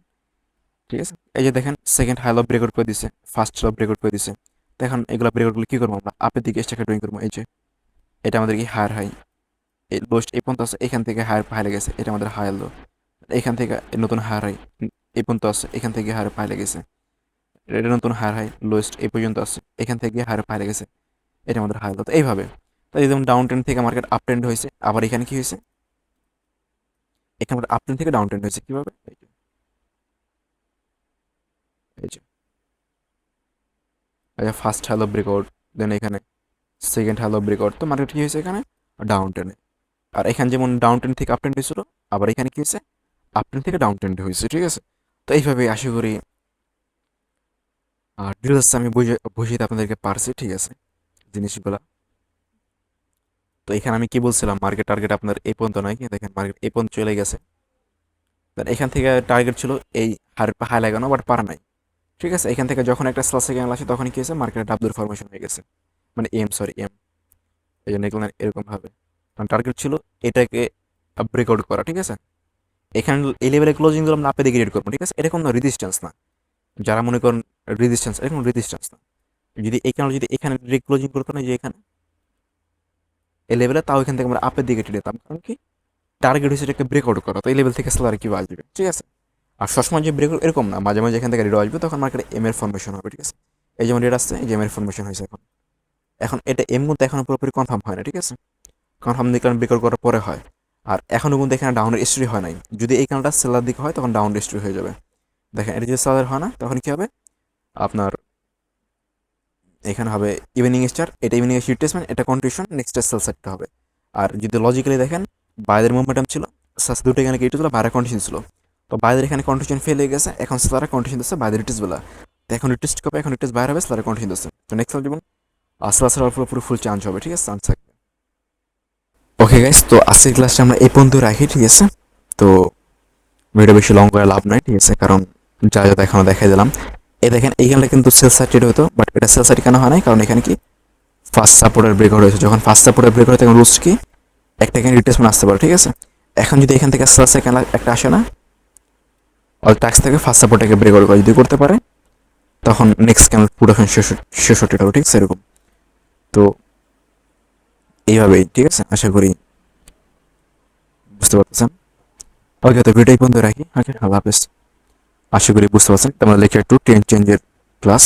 ঠিক আছে। এই যে দেখেন সেকেন্ড হাই লো ব্রেকআউট করে দিছে, ফার্স্ট লো ব্রেকআউট করে দিছে, তো এখন এগুলো ব্রেকআউটগুলো কি করবো আমরা, আপের দিকে এক্সট্রা ড্রয়িং করবো, এই যে এটা আমাদের কি হায়ার হাই, এই লোস্ট এই পর্যন্ত আছে, এখান থেকে হায়ার হাই লেগেছে, এটা আমাদের হায়ার লো, এখান থেকে নতুন হায়ার হাই এই পর্যন্ত আছে, এখান থেকে হায়ার হাই লেগেছে, এটা নতুন হায়ার হাই লোয়েস্ট এই পর্যন্ত আছে, এখান থেকে হায়ার হাই লেগেছে, এটা আমাদের হায়ার লো। তো এইভাবে, তো যেমন ডাউন ট্রেন্ড থেকে মার্কেট আপ ট্রেন্ড হয়েছে, আবার এখানে কি হয়েছে, এখানে আপ ট্রেন্ড থেকে ডাউন ট্রেন্ড হয়েছে, কিভাবে, এই যে ফার্স্ট হ্যালো ব্রেকআউট, দেন এখানে সেকেন্ড হ্যালো ব্রেকআউট, তো মার্কেট কি হয়েছে এখানে ডাউন ট্রেন্ডে। আর এখানে যেমন ডাউন ট্রেন্ড থেকে আপ ট্রেন্ড হয়েছিল, আবার এখানে কি হয়েছে আপ ট্রেন্ড থেকে ডাউন ট্রেন্ড হয়েছে, ঠিক আছে। তো এইভাবে আশা করি ডিটেলস আমি বুঝিয়ে আপনাদেরকে পারছি, ঠিক আছে, জিনিসগুলা। তো এখানে আমি কি বলছিলাম, মার্কেট টার্গেট আপনার এই পর্যন্ত নয়, কি দেখেন মার্কেট এই পর্যন্ত চলে গেছে, দেন এখান থেকে টার্গেট ছিল এই হাই লাগানো, বাট পারা নাই, ঠিক আছে। এখান থেকে যখন একটা স্লাস সিগন্যাল আসে তখন কি হয়েছে, মার্কেটে ডাব্লুর ফরমেশন হয়ে গেছে, মানে এম, এই জন্য এগুলো এরকম ভাবে, কারণ টার্গেট ছিল এটাকে ব্রেকআউট করা, ঠিক আছে। এখানে এই লেভেলে ক্লোজিং দিলাম না, আপে দিকে রেড করবো, ঠিক আছে। এটা কোনো রেজিস্ট্যান্স না, যারা মনে করেন রেজিস্ট্যান্স, এটা কোনো রেজিস্ট্যান্স না। যদি এই কারণে যদি এখানে ডিরেক্ট ক্লোজিং করতো না, যে এখানে এই লেভেলে, তাও এখান থেকে আমরা আপের দিকে টেনে যেতাম, কারণ কি টার্গেট হচ্ছে এটাকে ব্রেকআউট করা, তো এই লেভেল থেকে স্যালারি কি আসবে, ঠিক আছে। আর সবসময় যে ব্রেকআউট এরকম না, মাঝে মাঝে এখান থেকে রেড আসবে, তখন মার্কেটে এম এর ফরমেশন হবে, ঠিক আছে। এই যেমন রেড আসছে, এই যে এম এর ফরমেশন হয়েছে এখন, এখন এটা এম মধ্যে এখনো পুরোপুরি কনফার্ম হয় না, ঠিক আছে। কনফার্ম দিকে ব্রেকআউট করার পরে হয়, আর এখনও কিন্তু এখানে ডাউনের স্টোরি হয় নাই, যদি এই কারণটা সেলার দিকে হয় তখন ডাউন স্টোরি হয়ে যাবে, দেখেন এটা যদি সেলার হয় না তখন কি হবে আপনার এখানে হবে ইভিনিং স্টার, এটা ইভিনিং এর রিট্রেসমেন্ট, এটা কন্টিনিউশন, নেক্সট সেল সেটটা হবে। আর যদি লজিক্যালি দেখেন বাইরের মুভমেন্টাম ছিল সাস দুটো এখানে কেটে ছিল, বাইরের কন্ডিশন ছিল, তো বাইরের এখানে কন্ডিশন ফেল হয়ে গেছে, এখন সেলারে কন্ডিশন দিচ্ছে বাইরের রিটেস্ট বেলা, তো এখন রিটেস্ট করবে, এখন রিটেস্ট বাইরে হবে, সেলারে কন্ডিশন দিচ্ছে, তো নেক্সট যেমন সেলার সেলার পুরো ফুল চান্স হবে, ঠিক আছে, চান্স থাকবে। ওকে গাইস, তো আজকের ক্লাসটা আমরা এই পর্যন্ত রাখি, ঠিক আছে। তো ভিডিও বেশি লং করে লাভ নাই, ঠিক আছে, কারণ যা যা দেখানো দেখাই দিলাম। এই দেখেন এইখানে কিন্তু সেল সাইটেড হতো, বাট এটা সেল সাইড কেন হয় নাই, কারণ এখানে কি ফার্স্ট সাপোর্টের ব্রেকআউট হয়েছে, যখন ফার্স্ট সাপোর্টের ব্রেকআউট হয় তখন রুলস কি একটা এখানে রিট্রেসমেন্ট আসতে পারে, ঠিক আছে। এখন যদি এখান থেকে সেল সাইড একটা আসে না, অল ট্যাক্স থেকে ফার্স্ট সাপোর্টটাকে ব্রেকআউট করে যদি করতে পারে, তখন নেক্সট ক্যানেল প্রোডাকশন শেষ হতে হবে, ঠিক আছে, এরকম। তো এইভাবেই, ঠিক আছে, আশা করি বুঝতে পারতেছেন। ওকে, তো ভিডিও এই পর্যন্ত রাখি, ওকে, আল্লাহ হাফেজ। আশা করি বুঝতে পারছেন, তোমার লেকচার 2 ট্রেন্ড চেঞ্জের ক্লাস।